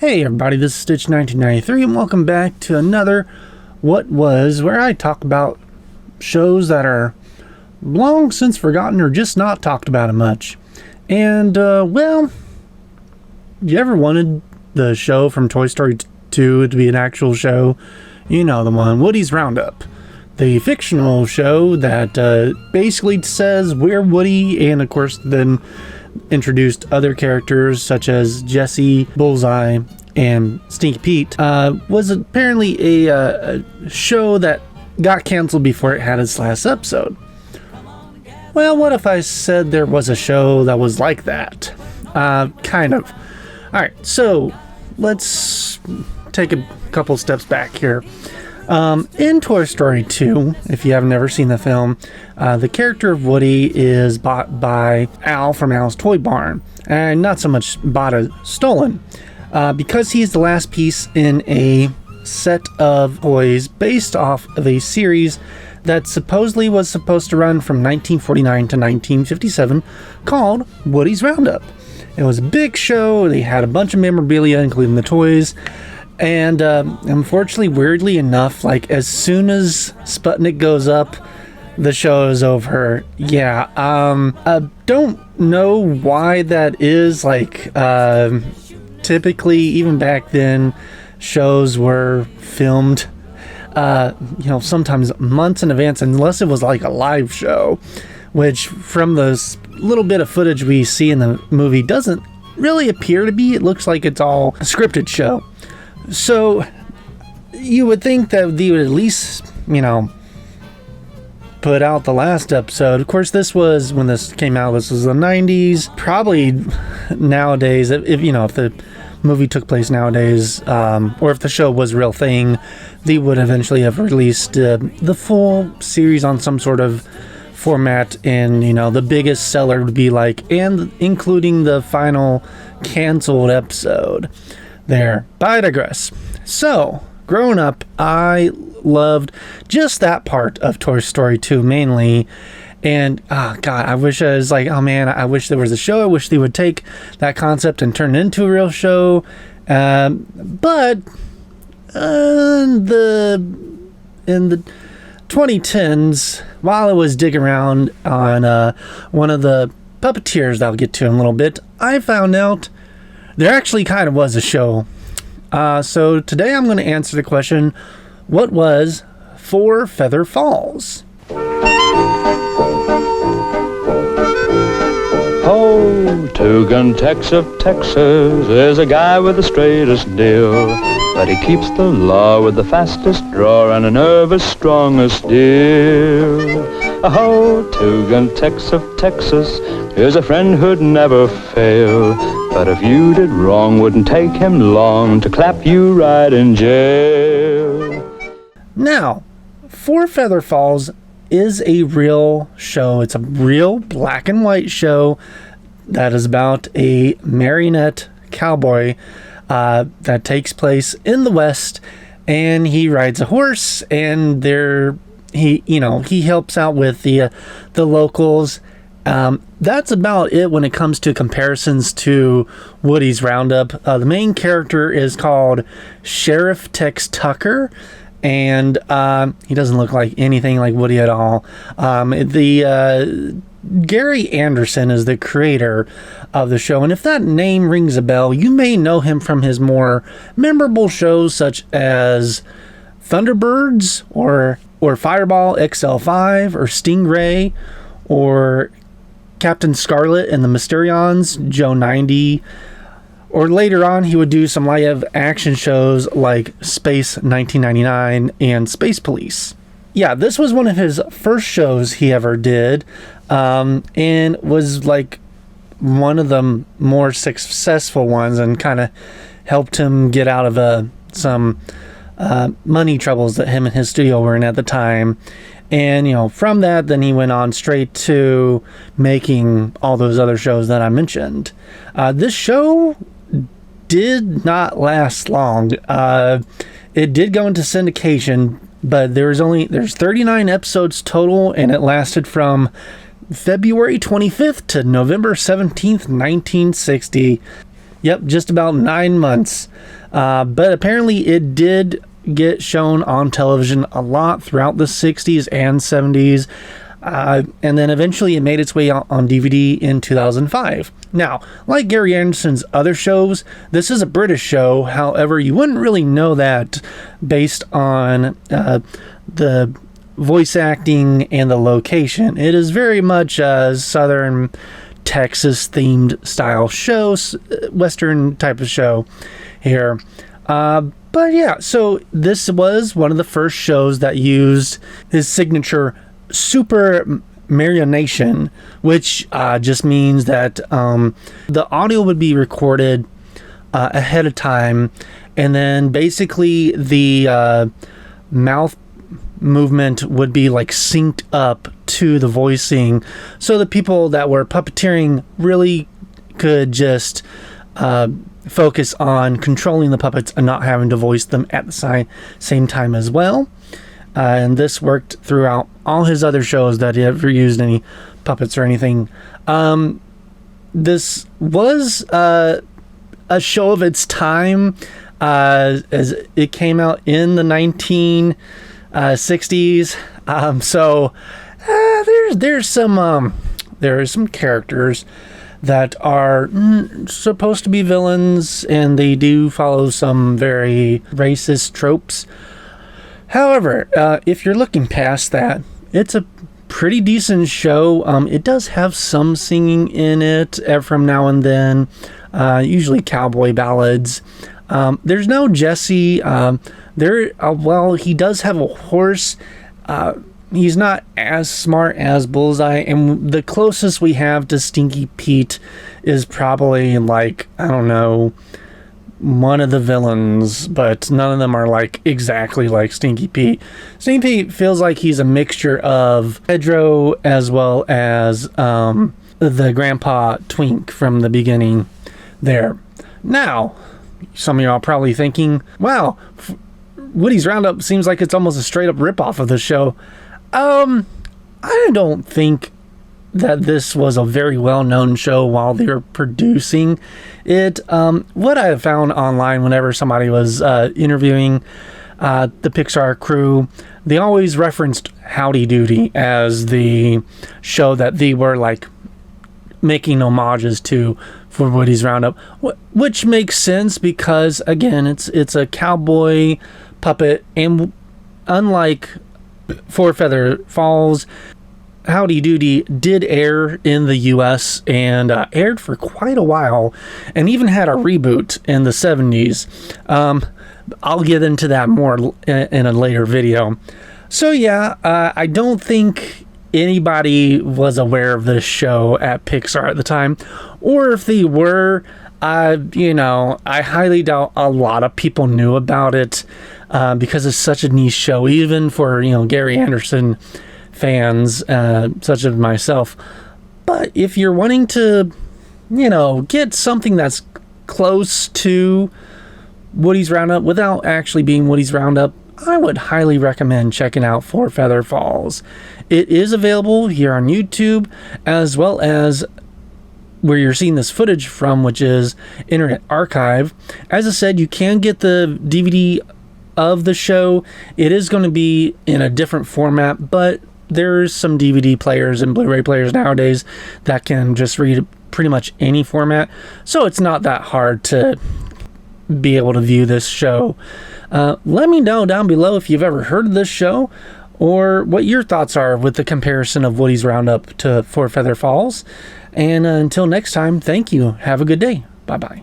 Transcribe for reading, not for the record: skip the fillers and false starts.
Hey everybody, this is Stitch 1993 and welcome back to another What Was, where I talk about shows that are long since forgotten or just not talked about much. And, well, you ever wanted the show from Toy Story 2 to be an actual show? You know the one, Woody's Roundup. The fictional show that basically says we're Woody, and of course then introduced other characters such as Jessie, Bullseye, and Stinky Pete, was apparently a show that got canceled before it had its last episode. Well, what if I said there was a show that was like that? Kind of. Alright, so let's take a couple steps back here. In Toy Story 2, if you have never seen the film, the character of Woody is bought by Al from Al's Toy Barn, and not so much bought as stolen, because he's the last piece in a set of toys based off of a series that supposedly was supposed to run from 1949 to 1957 called Woody's Roundup. It was a big show. They had a bunch of memorabilia, including the toys. And unfortunately, weirdly enough, like as soon as Sputnik goes up, the show is over. Yeah, I don't know why that is. Like, typically, even back then, shows were filmed, sometimes months in advance, unless it was like a live show, which from the little bit of footage we see in the movie doesn't really appear to be. It looks like it's all a scripted show. So, you would think that they would at least, put out the last episode. Of course, this was, when this came out, this was the 90s. Probably nowadays, if the movie took place nowadays, or if the show was a real thing, they would eventually have released the full series on some sort of format, and, the biggest seller would be and including the final canceled episode. There, but I digress. So, growing up, I loved just that part of Toy Story 2 mainly. And, God, I wish I was I wish there was a show. I wish they would take that concept and turn it into a real show. But, in the 2010s, while I was digging around on one of the puppeteers that I'll get to in a little bit, I found out there actually kind of was a show. So today I'm going to answer the question, what was Four Feather Falls? Oh, Tugun Tex of Texas is a guy with the straightest deal, but he keeps the law with the fastest draw and a nerve as strong as steel. Oh, Tugun Tex of Texas is a friend who'd never fail, but if you did wrong, wouldn't take him long to clap you right in jail. Now, Four Feather Falls is a real show. It's a real black and white show that is about a marionette cowboy that takes place in the West, and he rides a horse, and he helps out with the locals. That's about it when it comes to comparisons to Woody's Roundup. The main character is called Sheriff Tex Tucker, and he doesn't look like anything like Woody at all. Gary Anderson is the creator of the show, and if that name rings a bell, you may know him from his more memorable shows such as Thunderbirds or Fireball XL5 or Stingray or Captain Scarlet and the Mysterions, Joe 90, or later on he would do some live action shows like Space 1999 and Space Police. Yeah, this was one of his first shows he ever did, and was one of the more successful ones, and kind of helped him get out of some money troubles that him and his studio were in at the time. And, from that, then he went on straight to making all those other shows that I mentioned. This show did not last long. It did go into syndication, but there's 39 episodes total, and it lasted from February 25th to November 17th, 1960. Yep, just about 9 months. But apparently it did get shown on television a lot throughout the 60s and 70s. And then eventually it made its way out on DVD in 2005. Now, like Gary Anderson's other shows, this is a British show. However, you wouldn't really know that based on the voice acting and the location. It is very much a southern Texas themed style show, Western type of show here. But yeah, so this was one of the first shows that used his signature super marionation, which just means that the audio would be recorded ahead of time, and then basically the mouth movement would be like synced up to the voicing, so the people that were puppeteering really could just focus on controlling the puppets and not having to voice them at the same time as well. And this worked throughout all his other shows that he ever used any puppets or anything. This was a show of its time, as it came out in the 1960s. So there are some characters that are supposed to be villains, and they do follow some very racist tropes. However, if you're looking past that, it's a pretty decent show. It does have some singing in it from now and then, usually cowboy ballads. There's no Jesse. Well, he does have a horse. He's not as smart as Bullseye, and the closest we have to Stinky Pete is probably like, I don't know, one of the villains, but none of them are like exactly like Stinky Pete. Stinky Pete feels like he's a mixture of Pedro as well as the Grandpa Twink from the beginning there. Now, some of y'all are probably thinking, wow, Woody's Roundup seems like it's almost a straight up ripoff of the show. I don't think that this was a very well-known show while they were producing it. What I found online whenever somebody was interviewing the Pixar crew, they always referenced Howdy Doody as the show that they were like making homages to for Woody's Roundup, which makes sense because, again, it's a cowboy puppet, and unlike Four Feather Falls, Howdy Doody did air in the US and aired for quite a while, and even had a reboot in the 70s. I'll get into that more in a later video. So yeah, I don't think anybody was aware of this show at Pixar at the time, or if they were, I highly doubt a lot of people knew about it, because it's such a niche show, even for, Gary Anderson fans, such as myself. But if you're wanting to, get something that's close to Woody's Roundup without actually being Woody's Roundup, I would highly recommend checking out Four Feather Falls. It is available here on YouTube, as well as where you're seeing this footage from, which is Internet Archive. As I said, you can get the DVD of the show. It is going to be in a different format, but there's some DVD players and Blu-ray players nowadays that can just read pretty much any format, so it's not that hard to be able to view this show. Let me know down below if you've ever heard of this show, or what your thoughts are with the comparison of Woody's Roundup to Four Feather Falls. And until next time, thank you. Have a good day. Bye-bye.